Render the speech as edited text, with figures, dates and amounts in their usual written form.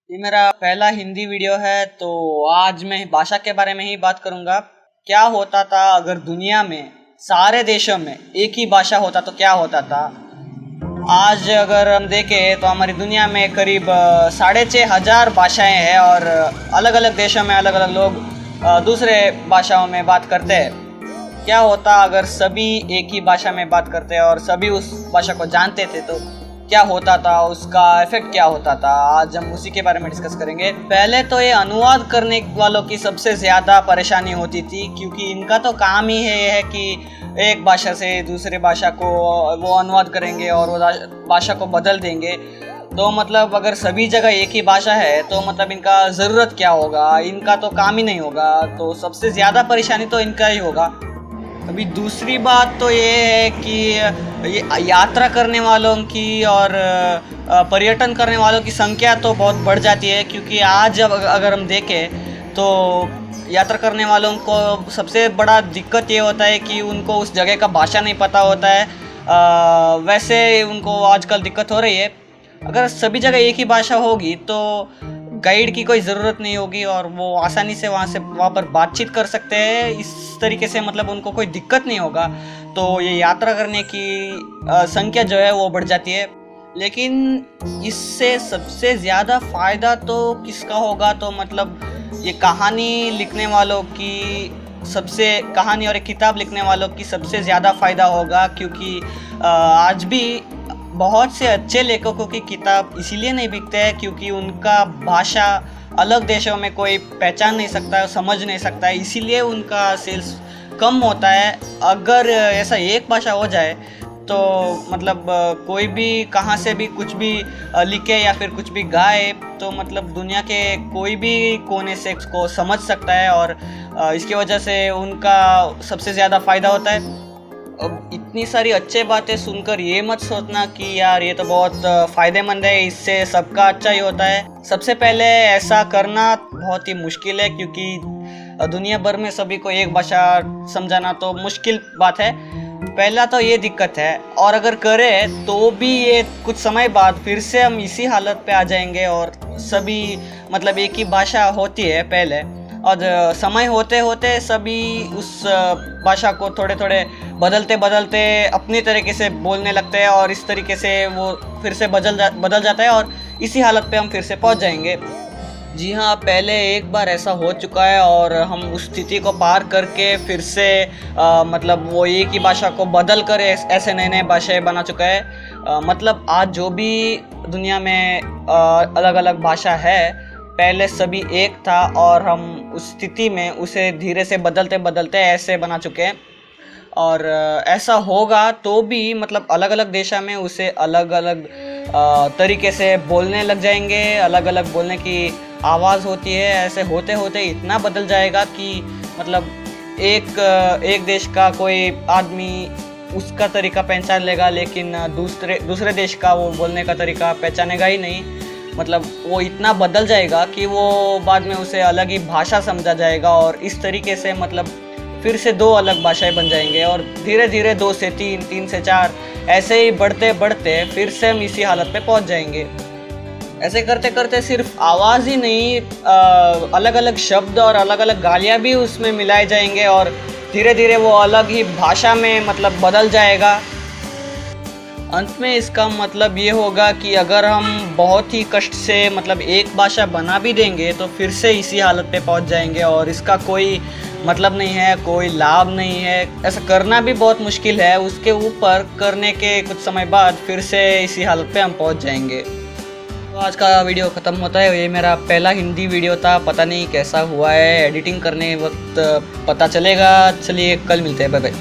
ये मेरा पहला हिंदी वीडियो है, तो आज मैं भाषा के बारे में ही बात करूँगा। क्या होता था अगर दुनिया में सारे देशों में एक ही भाषा होता तो क्या होता था। आज अगर हम देखें तो हमारी दुनिया में करीब 6,500 भाषाएं हैं और अलग अलग देशों में अलग अलग लोग दूसरे भाषाओं में बात करते हैं। क्या होता अगर सभी एक ही भाषा में बात करते और सभी उस भाषा को जानते थे तो क्या होता था, उसका इफेक्ट क्या होता था। आज हम उसी के बारे में डिस्कस करेंगे। पहले तो ये अनुवाद करने वालों की सबसे ज़्यादा परेशानी होती थी, क्योंकि इनका तो काम ही है कि एक भाषा से दूसरे भाषा को वो अनुवाद करेंगे और वो भाषा को बदल देंगे। तो मतलब अगर सभी जगह एक ही भाषा है तो मतलब इनका ज़रूरत क्या होगा, इनका तो काम ही नहीं होगा। तो सबसे ज़्यादा परेशानी तो इनका ही होगा। अभी दूसरी बात तो ये है कि ये यात्रा करने वालों की और पर्यटन करने वालों की संख्या तो बहुत बढ़ जाती है, क्योंकि आज अगर हम देखें तो यात्रा करने वालों को सबसे बड़ा दिक्कत ये होता है कि उनको उस जगह का भाषा नहीं पता होता है। वैसे उनको आजकल दिक्कत हो रही है। अगर सभी जगह एक ही भाषा होगी तो गाइड की कोई ज़रूरत नहीं होगी और वो आसानी से वहाँ पर बातचीत कर सकते हैं। इस तरीके से मतलब उनको कोई दिक्कत नहीं होगा। तो ये यात्रा करने की संख्या जो है वो बढ़ जाती है। लेकिन इससे सबसे ज़्यादा फ़ायदा तो किसका होगा, तो मतलब ये कहानी लिखने वालों की कहानी और एक किताब लिखने वालों की सबसे ज़्यादा फ़ायदा होगा। क्योंकि आज भी बहुत से अच्छे लेखकों की किताब इसीलिए नहीं बिकते हैं क्योंकि उनका भाषा अलग देशों में कोई पहचान नहीं सकता है, समझ नहीं सकता है, इसीलिए उनका सेल्स कम होता है। अगर ऐसा एक भाषा हो जाए तो मतलब कोई भी कहाँ से भी कुछ भी लिखे या फिर कुछ भी गाए तो मतलब दुनिया के कोई भी कोने से इसको समझ सकता है और इसकी वजह से उनका सबसे ज़्यादा फ़ायदा होता है। अब इतनी सारी अच्छी बातें सुनकर ये मत सोचना कि यार ये तो बहुत फ़ायदेमंद है, इससे सबका अच्छा ही होता है। सबसे पहले ऐसा करना बहुत ही मुश्किल है, क्योंकि दुनिया भर में सभी को एक भाषा समझाना तो मुश्किल बात है। पहला तो ये दिक्कत है, और अगर करें तो भी ये कुछ समय बाद फिर से हम इसी हालत पे आ जाएंगे और सभी मतलब एक ही भाषा होती है पहले, और समय होते होते सभी उस भाषा को थोड़े थोड़े बदलते अपनी तरीके से बोलने लगते हैं और इस तरीके से वो फिर से बदल जाता है और इसी हालत पे हम फिर से पहुंच जाएंगे। जी हाँ, पहले एक बार ऐसा हो चुका है और हम उस स्थिति को पार करके फिर से मतलब वो एक ही भाषा को बदल कर ऐसे नए नए भाषाएं बना चुका है। मतलब आज जो भी दुनिया में अलग अलग भाषा है, पहले सभी एक था और हम उस स्थिति में उसे धीरे से बदलते ऐसे बना चुके हैं। और ऐसा होगा तो भी मतलब अलग अलग देशों में उसे अलग अलग तरीके से बोलने लग जाएंगे, अलग अलग बोलने की आवाज़ होती है। ऐसे होते होते इतना बदल जाएगा कि मतलब एक देश का कोई आदमी उसका तरीका पहचान लेगा, लेकिन दूसरे देश का वो बोलने का तरीका पहचानेगा ही नहीं। मतलब वो इतना बदल जाएगा कि वो बाद में उसे अलग ही भाषा समझा जाएगा और इस तरीके से मतलब फिर से दो अलग भाषाएं बन जाएंगे और धीरे धीरे 2 से 3, 3 से 4 ऐसे ही बढ़ते फिर से हम इसी हालत पे पहुंच जाएंगे। ऐसे करते करते सिर्फ आवाज़ ही नहीं, अलग अलग शब्द और अलग अलग गालियाँ भी उसमें मिलाए जाएंगे और धीरे धीरे वो अलग ही भाषा में मतलब बदल जाएगा। अंत में इसका मतलब ये होगा कि अगर हम बहुत ही कष्ट से मतलब एक भाषा बना भी देंगे तो फिर से इसी हालत पे पहुंच जाएंगे और इसका कोई मतलब नहीं है, कोई लाभ नहीं है। ऐसा करना भी बहुत मुश्किल है, उसके ऊपर करने के कुछ समय बाद फिर से इसी हालत पे हम पहुंच जाएंगे। तो आज का वीडियो ख़त्म होता है। ये मेरा पहला हिंदी वीडियो था, पता नहीं कैसा हुआ है, एडिटिंग करने वक्त पता चलेगा। चलिए कल मिलते हैं, बाय बाय।